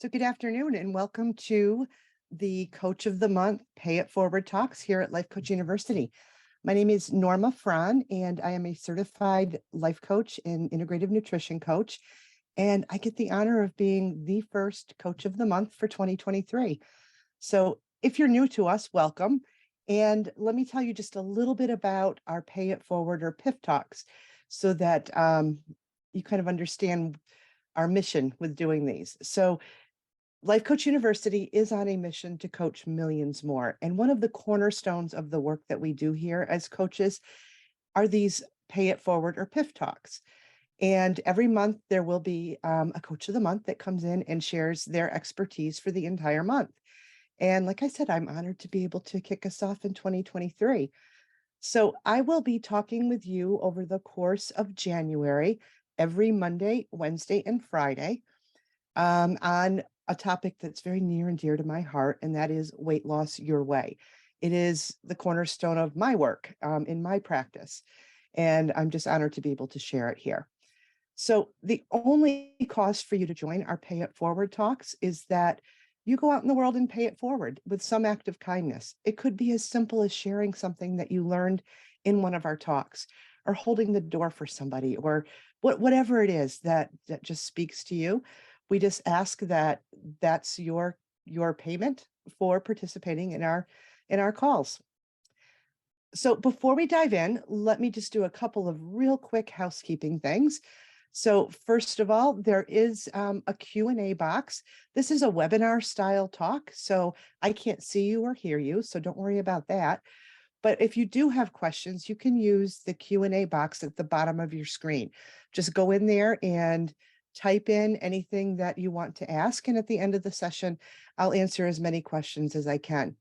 So good afternoon and welcome to the Coach of the Month Pay It Forward Talks here at Life Coach University. My name is Norma Frahn and I am a certified life coach and integrative nutrition coach. And I get the honor of being the first Coach of the Month for 2023. So if you're new to us, welcome. And let me tell you just a little bit about our Pay It Forward or PIF Talks so that you kind of understand our mission with doing these. So Life Coach University is on a mission to coach millions more. And one of the cornerstones of the work that we do here as coaches are these Pay It Forward or PIF Talks. And every month there will be a coach of the month that comes in and shares their expertise for the entire month. And like I said, I'm honored to be able to kick us off in 2023. So I will be talking with you over the course of January, every Monday, Wednesday, and Friday on a topic that's very near and dear to my heart, and that is weight loss your way. It is the cornerstone of my work in my practice, and I'm just honored to be able to share it here. So the only cost for you to join our Pay It Forward talks is that you go out in the world and pay it forward with some act of kindness. It could be as simple as sharing something that you learned in one of our talks, or holding the door for somebody, or whatever it is that just speaks to you. We just ask that that's your payment for participating in our calls. So before we dive in, let me just do a couple of real quick housekeeping things. So first of all, there is a Q&A box. This is a webinar style talk, so I can't see you or hear you, so don't worry about that. But if you do have questions, you can use the Q&A box at the bottom of your screen. Just go in there and type in anything that you want to ask. And at the end of the session, I'll answer as many questions as I can.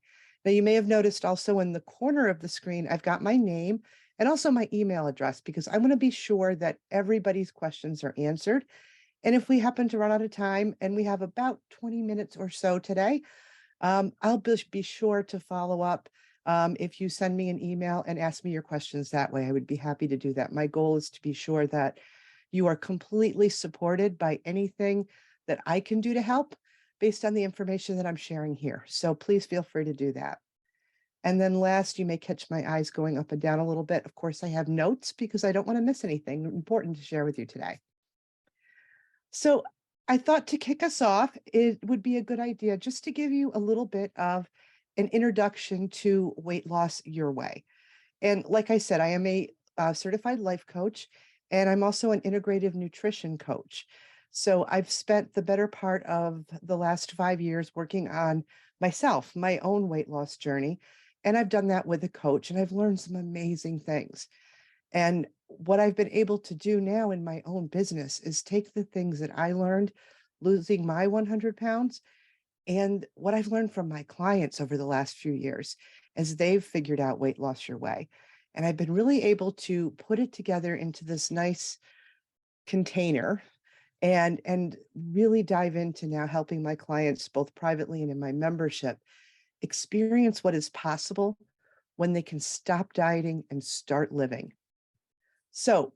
Now, you may have noticed also in the corner of the screen, I've got my name and also my email address, because I want to be sure that everybody's questions are answered. And if we happen to run out of time, and we have about 20 minutes or so today, I'll be sure to follow up. If you send me an email and ask me your questions that way, I would be happy to do that. My goal is to be sure that you are completely supported by anything that I can do to help based on the information that I'm sharing here. So please feel free to do that. And then last, you may catch my eyes going up and down a little bit. Of course, I have notes because I don't want to miss anything important to share with you today. So I thought to kick us off, it would be a good idea just to give you a little bit of an introduction to weight loss your way. And like I said, I am a certified life coach, and I'm also an integrative nutrition coach. So I've spent the better part of the last 5 years working on myself, my own weight loss journey. And I've done that with a coach, and I've learned some amazing things. And what I've been able to do now in my own business is take the things that I learned losing my 100 pounds and what I've learned from my clients over the last few years as they've figured out weight loss your way. And I've been really able to put it together into this nice container and really dive into now helping my clients both privately and in my membership experience what is possible when they can stop dieting and start living. So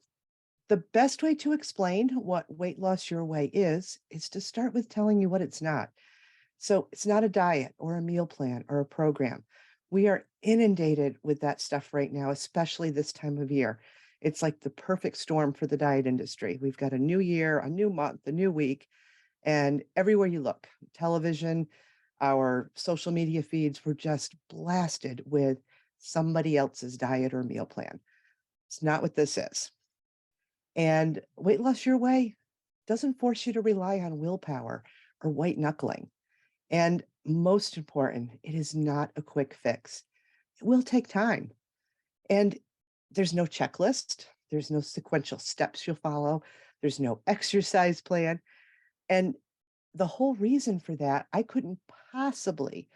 the best way to explain what weight loss your way is to start with telling you what it's not. So it's not a diet or a meal plan or a program. We are inundated with that stuff right now, especially this time of year. It's like the perfect storm for the diet industry. We've got a new year, a new month, a new week, and everywhere you look, television, our social media feeds, were just blasted with somebody else's diet or meal plan. It's not what this is. And weight loss your way doesn't force you to rely on willpower or white knuckling. And most important, it is not a quick fix. It will take time. And there's no checklist. There's no sequential steps you'll follow. There's no exercise plan. And the whole reason for that, I couldn't possibly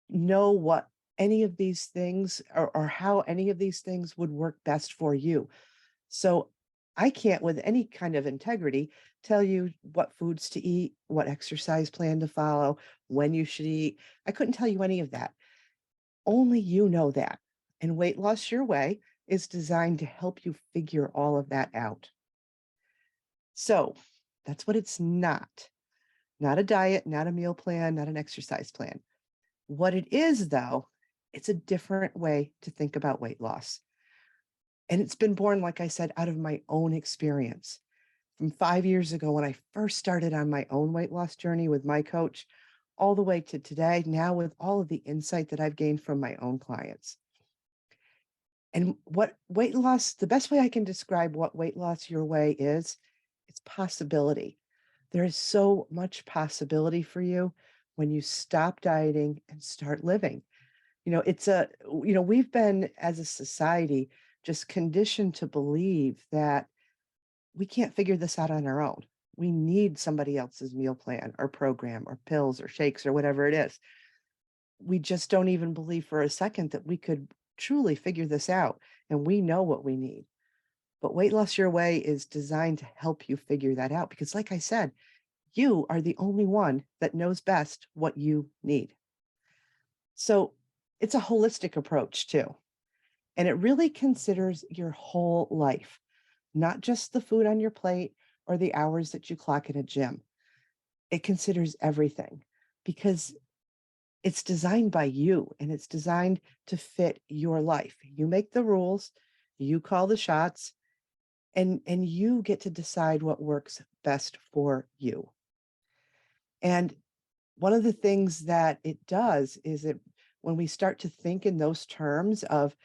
know what any of these things or how any of these things would work best for you. So I can't, with any kind of integrity, tell you what foods to eat, what exercise plan to follow, when you should eat. I couldn't tell you any of that. Only you know that. And Weight Loss Your Way is designed to help you figure all of that out. So that's what it's not. not a diet, not a meal plan, not an exercise plan. What it is, though, it's a different way to think about weight loss. And it's been born, like I said, out of my own experience. From 5 years ago, when I first started on my own weight loss journey with my coach, all the way to today, now with all of the insight that I've gained from my own clients. And what weight loss, the best way I can describe what weight loss your way is, it's possibility. There is so much possibility for you when you stop dieting and start living. We've been as a society just conditioned to believe that we can't figure this out on our own. We need somebody else's meal plan or program or pills or shakes or whatever it is. We just don't even believe for a second that we could truly figure this out and we know what we need. But Weight Loss Your Way is designed to help you figure that out because, like I said, you are the only one that knows best what you need. So it's a holistic approach too. And it really considers your whole life, not just the food on your plate or the hours that you clock in a gym. It considers everything because it's designed by you and it's designed to fit your life. You make the rules, you call the shots, and you get to decide what works best for you. And one of the things that it does is it when we start to think in those terms of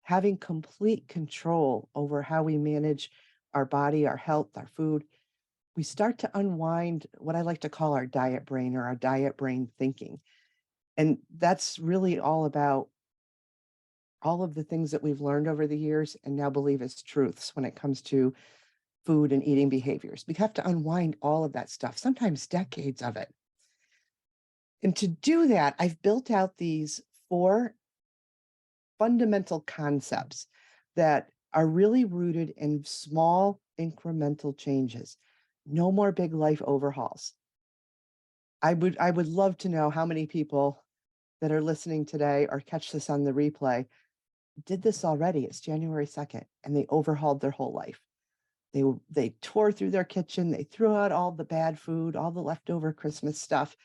having complete control over how we manage our body, our health, our food, we start to unwind what I like to call our diet brain or our diet brain thinking. And that's really all about all of the things that we've learned over the years and now believe as truths when it comes to food and eating behaviors. We have to unwind all of that stuff, sometimes decades of it. And to do that, I've built out these 4 fundamental concepts that are really rooted in small incremental changes. No more big life overhauls. I would love to know how many people that are listening today or catch this on the replay did this already. It's January 2nd and they overhauled their whole life. They tore through their kitchen, they threw out all the bad food, all the leftover Christmas stuff,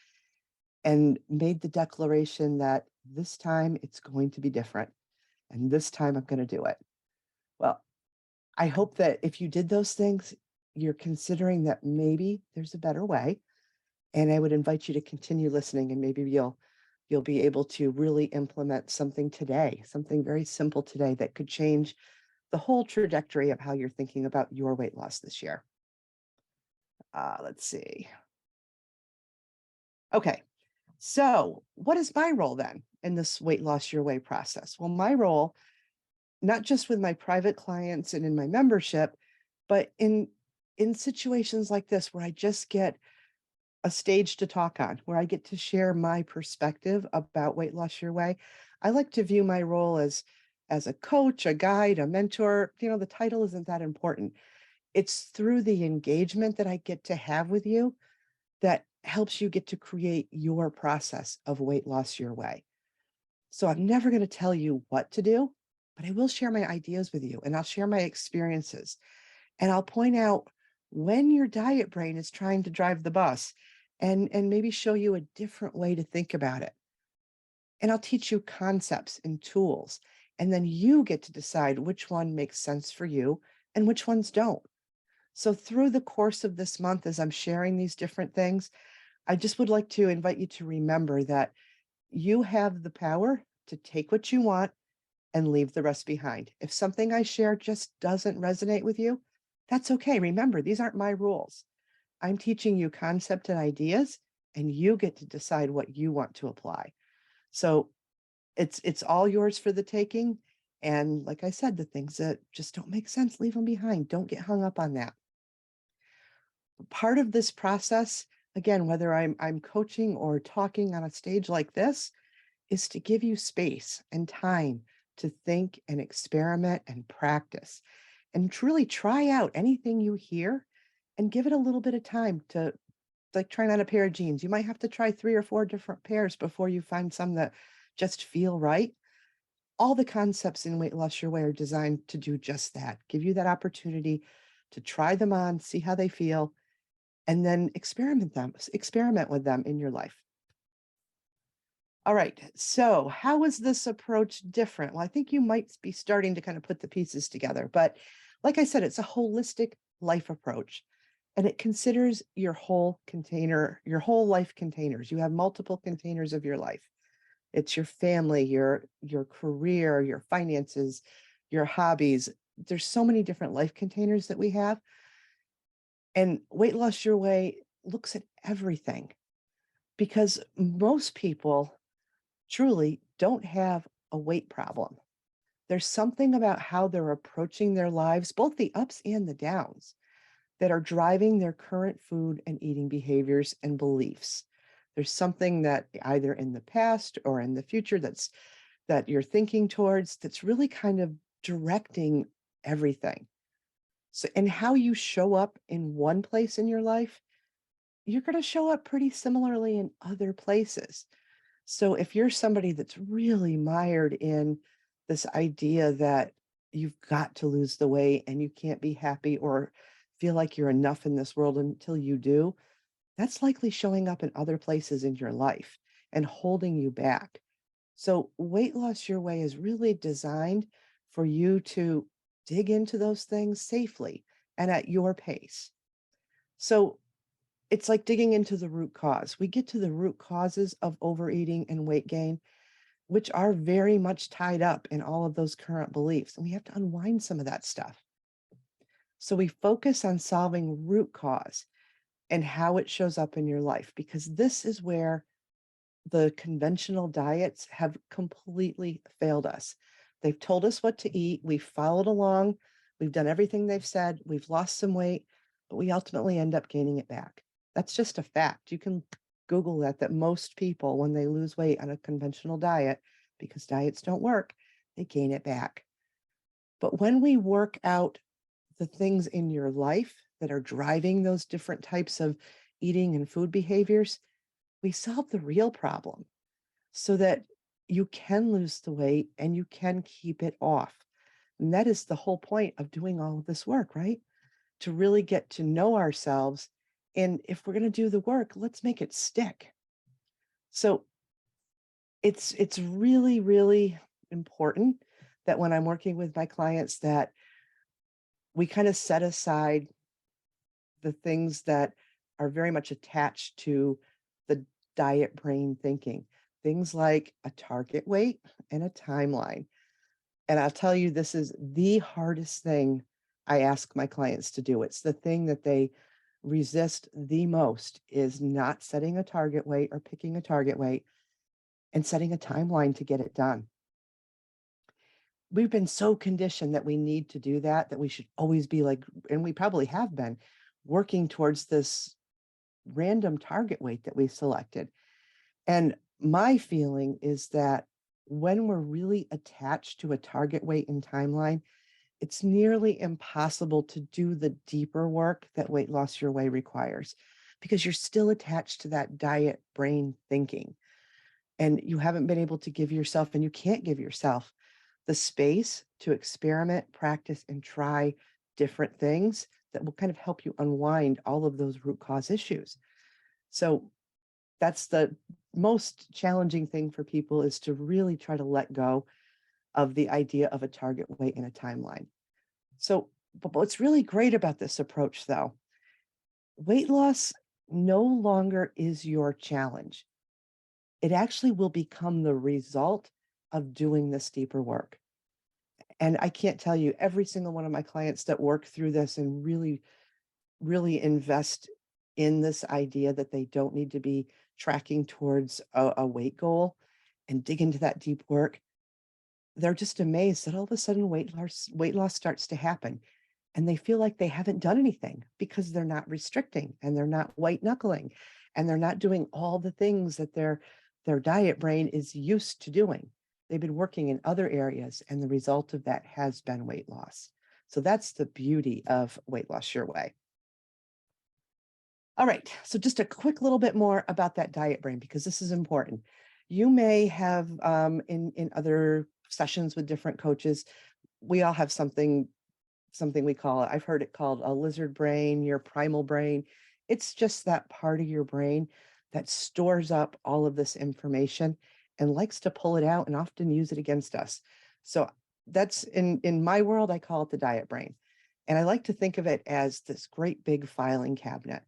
and made the declaration that this time it's going to be different. And this time I'm going to do it. Well, I hope that if you did those things, you're considering that maybe there's a better way. And I would invite you to continue listening and maybe you'll be able to really implement something today, something very simple today that could change the whole trajectory of how you're thinking about your weight loss this year. Let's see. Okay. So what is my role then in this weight loss your way process? Well, my role, not just with my private clients and in my membership, but in situations like this where I just get a stage to talk on, where I get to share my perspective about weight loss your way. I like to view my role as a coach, a guide, a mentor. The title isn't that important. It's through the engagement that I get to have with you that helps you get to create your process of weight loss your way. So I'm never going to tell you what to do, but I will share my ideas with you and I'll share my experiences. And I'll point out when your diet brain is trying to drive the bus and maybe show you a different way to think about it. And I'll teach you concepts and tools. And then you get to decide which one makes sense for you and which ones don't. So through the course of this month, as I'm sharing these different things, I just would like to invite you to remember that you have the power to take what you want and leave the rest behind. If something I share just doesn't resonate with you, that's okay. Remember, these aren't my rules. I'm teaching you concept and ideas, and you get to decide what you want to apply. So it's all yours for the taking. And like I said, the things that just don't make sense, leave them behind. Don't get hung up on that. Part of this process, again, whether I'm coaching or talking on a stage like this, is to give you space and time to think and experiment and practice and truly try out anything you hear and give it a little bit of time to like trying on a pair of jeans. You might have to try 3 or 4 different pairs before you find some that just feel right. All the concepts in Weight Loss Your Way are designed to do just that, give you that opportunity to try them on, see how they feel, and then experiment with them in your life. All right. So, how is this approach different? Well, I think you might be starting to kind of put the pieces together. But like I said, it's a holistic life approach and it considers your whole container, your whole life containers. You have multiple containers of your life. It's your family, your career, your finances, your hobbies. There's so many different life containers that we have. And Weight Loss Your Way looks at everything because most people truly don't have a weight problem. There's something about how they're approaching their lives, both the ups and the downs, that are driving their current food and eating behaviors and beliefs. There's something that either in the past or in the future that you're thinking towards that's really kind of directing everything. So, and how you show up in one place in your life, you're going to show up pretty similarly in other places. So if you're somebody that's really mired in this idea that you've got to lose the weight and you can't be happy or feel like you're enough in this world until you do, that's likely showing up in other places in your life and holding you back. So Weight Loss Your Way is really designed for you to dig into those things safely and at your pace. So it's like digging into the root cause. We get to the root causes of overeating and weight gain, which are very much tied up in all of those current beliefs. And we have to unwind some of that stuff. So we focus on solving root cause and how it shows up in your life, because this is where the conventional diets have completely failed us. They've told us what to eat. We've followed along. We've done everything they've said. We've lost some weight, but we ultimately end up gaining it back. That's just a fact. You can Google that most people, when they lose weight on a conventional diet, because diets don't work, they gain it back. But when we work out the things in your life that are driving those different types of eating and food behaviors, we solve the real problem so that you can lose the weight and you can keep it off. And that is the whole point of doing all of this work, right? To really get to know ourselves. And if we're going to do the work, let's make it stick. So it's really, really important that when I'm working with my clients that we kind of set aside the things that are very much attached to the diet brain thinking, things like a target weight and a timeline. And I'll tell you, this is the hardest thing I ask my clients to do. It's the thing that they resist the most, is not setting a target weight or picking a target weight and setting a timeline to get it done. We've been so conditioned that we need to do that, that we should always be like, and we probably have been working towards this random target weight that we selected. And my feeling is that when we're really attached to a target weight and timeline, it's nearly impossible to do the deeper work that Weight Loss Your Way requires, because you're still attached to that diet brain thinking. And you haven't been able to give yourself, and you can't give yourself the space to experiment, practice, and try different things that will kind of help you unwind all of those root cause issues. So that's the most challenging thing for people, is to really try to let go of the idea of a target weight and a timeline. So, but what's really great about this approach, though, weight loss no longer is your challenge. It actually will become the result of doing this deeper work. And I can't tell you, every single one of my clients that work through this and really, really invest in this idea that they don't need to be tracking towards a weight goal and dig into that deep work, they're just amazed that all of a sudden weight loss starts to happen. And they feel like they haven't done anything because they're not restricting and they're not white knuckling and they're not doing all the things that their diet brain is used to doing. They've been working in other areas, and the result of that has been weight loss. So that's the beauty of Weight Loss Your Way. All right, so just a quick little bit more about that diet brain, because this is important. You may have in other sessions with different coaches, we all have something we call it, I've heard it called a lizard brain, your primal brain. It's just that part of your brain that stores up all of this information and likes to pull it out and often use it against us. So that's in my world, I call it the diet brain. And I like to think of it as this great big filing cabinet.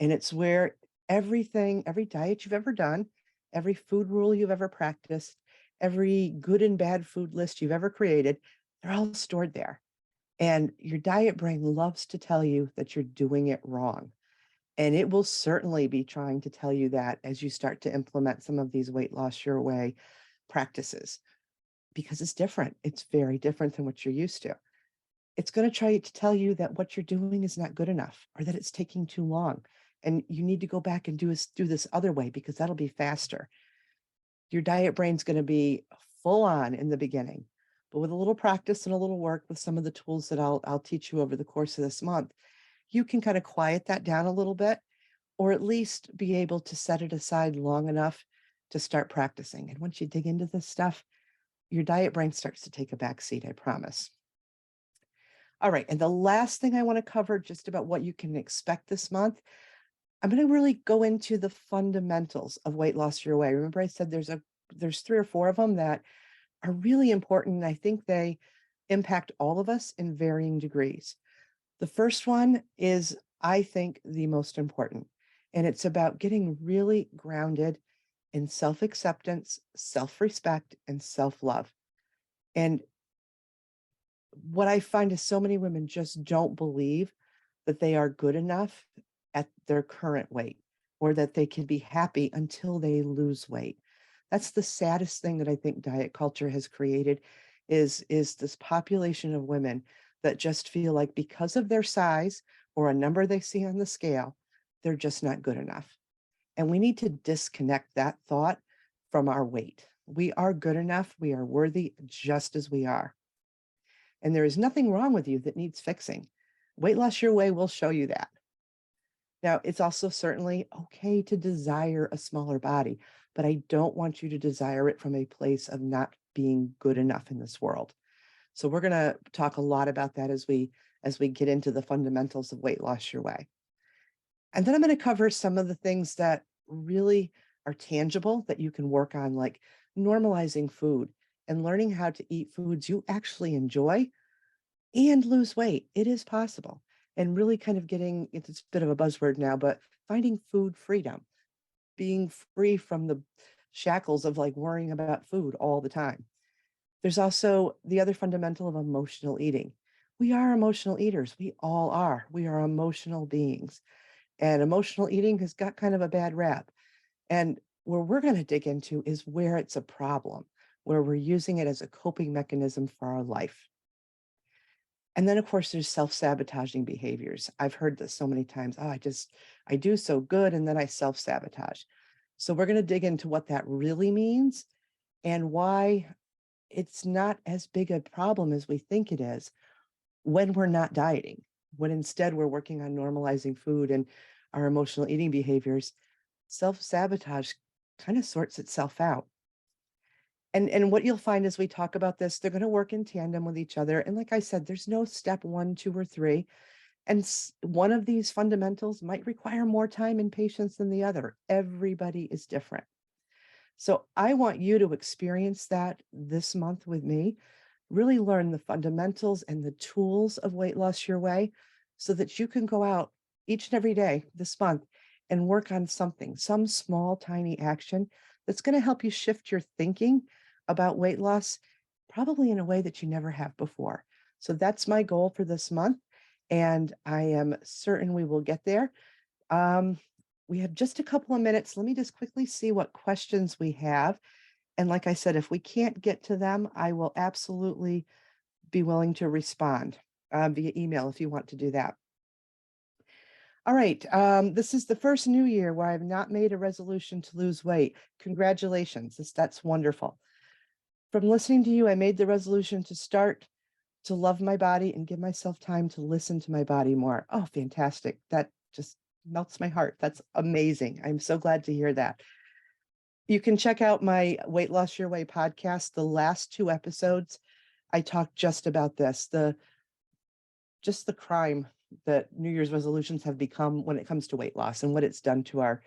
And it's where everything, every diet you've ever done, every food rule you've ever practiced, every good and bad food list you've ever created, they're all stored there. And your diet brain loves to tell you that you're doing it wrong. And it will certainly be trying to tell you that as you start to implement some of these weight loss your way practices, because it's different. It's very different than what you're used to. It's going to try to tell you that what you're doing is not good enough or that it's taking too long. And you need to go back and do this other way because that'll be faster. Your diet brain's going to be full on in the beginning, but with a little practice and a little work with some of the tools that I'll teach you over the course of this month, you can kind of quiet that down a little bit, or at least be able to set it aside long enough to start practicing. And once you dig into this stuff, your diet brain starts to take a back seat, I promise. All right. And the last thing I want to cover just about what you can expect this month, I'm going to really go into the fundamentals of weight loss your way. Remember I said there's 3 or 4 of them that are really important. And I think they impact all of us in varying degrees. The first one is, I think, the most important, and it's about getting really grounded in self-acceptance, self-respect, and self-love. And what I find is so many women just don't believe that they are good enough at their current weight or that they can be happy until they lose weight. That's the saddest thing that I think diet culture has created is this population of women that just feel like because of their size or a number they see on the scale, they're just not good enough. And we need to disconnect that thought from our weight. We are good enough. We are worthy just as we are. And there is nothing wrong with you that needs fixing. Weight Loss Your Way will show you that. Now, it's also certainly okay to desire a smaller body, but I don't want you to desire it from a place of not being good enough in this world. So we're going to talk a lot about that as we get into the fundamentals of Weight Loss Your Way. And then I'm going to cover some of the things that really are tangible that you can work on, like normalizing food and learning how to eat foods you actually enjoy and lose weight. It is possible. And really kind of getting, it's a bit of a buzzword now, but finding food freedom, being free from the shackles of like worrying about food all the time. There's also the other fundamental of emotional eating. We are emotional eaters. We all are. We are emotional beings. And emotional eating has got kind of a bad rap. And where we're going to dig into is where it's a problem, where we're using it as a coping mechanism for our life. And then, of course, there's self-sabotaging behaviors. I've heard this so many times. Oh, I do so good, and then I self-sabotage. So we're going to dig into what that really means and why it's not as big a problem as we think it is when we're not dieting, when instead we're working on normalizing food and our emotional eating behaviors. Self-sabotage kind of sorts itself out. And what you'll find as we talk about this, they're going to work in tandem with each other. And like I said, there's no step 1, 2, or 3. And one of these fundamentals might require more time and patience than the other. Everybody is different. So I want you to experience that this month with me, really learn the fundamentals and the tools of Weight Loss Your Way so that you can go out each and every day this month and work on something, some small, tiny action that's going to help you shift your thinking about weight loss, probably in a way that you never have before. So that's my goal for this month. And I am certain we will get there. We have just a couple of minutes. Let me just quickly see what questions we have. And like I said, if we can't get to them, I will absolutely be willing to respond via email if you want to do that. All right. This is the first new year where I've not made a resolution to lose weight. Congratulations. That's wonderful. From listening to you, I made the resolution to start to love my body and give myself time to listen to my body more. Oh, fantastic. That just melts my heart. That's amazing. I'm so glad to hear that. You can check out my Weight Loss Your Way podcast. The last 2 episodes, I talked just about this, just the crime that New Year's resolutions have become when it comes to weight loss and what it's done to our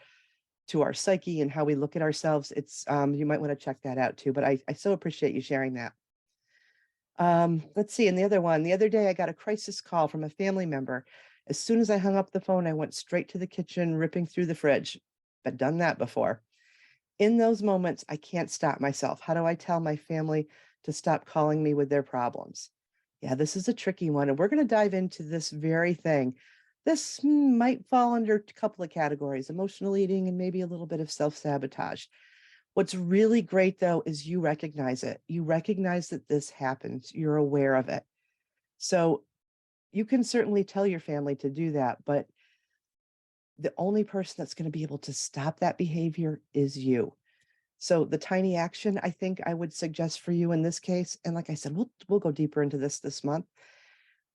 psyche and how we look at ourselves. It's you might want to check that out too. But I so appreciate you sharing that. Let's see. And the other day, I got a crisis call from a family member. As soon as I hung up the phone, I went straight to the kitchen, ripping through the fridge. I've done that before. In those moments, I can't stop myself. How do I tell my family to stop calling me with their problems? Yeah, this is a tricky one. And we're going to dive into this very thing. This might fall under a couple of categories: emotional eating and maybe a little bit of self-sabotage. What's really great, though, is you recognize it. You recognize that this happens. You're aware of it. So you can certainly tell your family to do that, but the only person that's going to be able to stop that behavior is you. So the tiny action I think I would suggest for you in this case, and like I said, we'll go deeper into this month.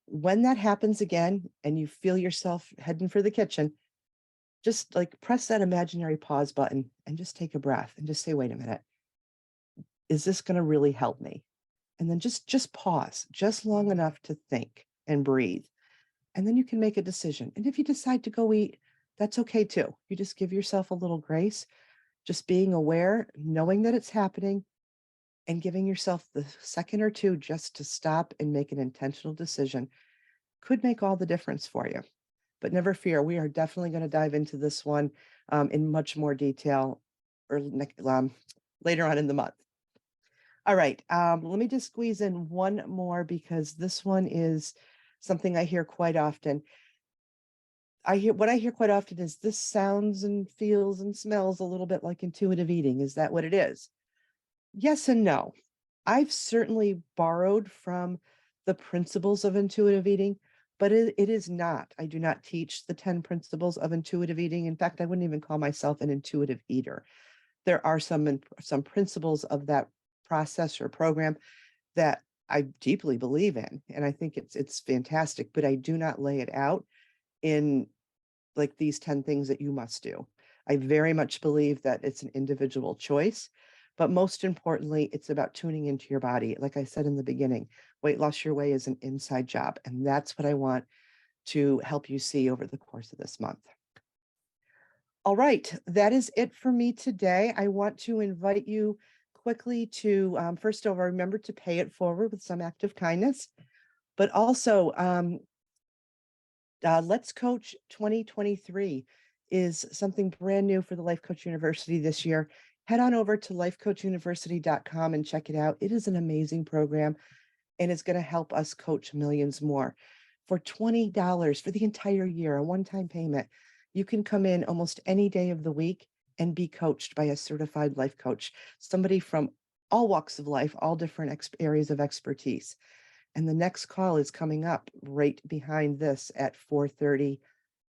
When that happens again and you feel yourself heading for the kitchen, just like press that imaginary pause button and just take a breath and just say, wait a minute, is this going to really help me? And then just pause just long enough to think and breathe. And then you can make a decision. And if you decide to go eat, that's okay too. You just give yourself a little grace, just being aware, knowing that it's happening, and giving yourself the second or two just to stop and make an intentional decision could make all the difference for you. But never fear, we are definitely going to dive into this one in much more detail later on in the month. All right, let me just squeeze in one more because this one is something I hear quite often. What I hear quite often is this sounds and feels and smells a little bit like intuitive eating. Is that what it is? Yes and no. I've certainly borrowed from the principles of intuitive eating, but it is not. I do not teach the 10 principles of intuitive eating. In fact, I wouldn't even call myself an intuitive eater. There are some principles of that process or program that I deeply believe in, and I think it's fantastic, but I do not lay it out in like these 10 things that you must do. I very much believe that it's an individual choice, but most importantly, it's about tuning into your body. Like I said in the beginning, weight loss your way is an inside job, and that's what I want to help you see over the course of this month. All right, that is it for me today. I want to invite you quickly to, first of all, remember to pay it forward with some act of kindness, but also Let's Coach 2023 is something brand new for the Life Coach University this year. Head on over to lifecoachuniversity.com and check it out. It is an amazing program, and it's going to help us coach millions more. For $20 for the entire year, a one-time payment, you can come in almost any day of the week and be coached by a certified life coach, somebody from all walks of life, all different areas of expertise. And the next call is coming up right behind this at 4:30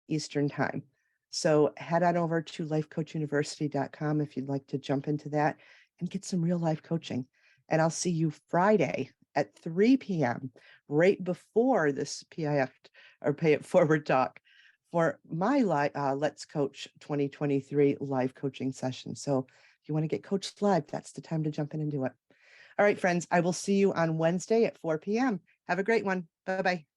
Eastern time. So head on over to lifecoachuniversity.com if you'd like to jump into that and get some real life coaching. And I'll see you Friday at 3 p.m. right before this PIF or Pay It Forward talk for my Let's Coach 2023 live coaching session. So if you want to get coached live, that's the time to jump in and do it. All right, friends, I will see you on Wednesday at 4 p.m. Have a great one. Bye-bye.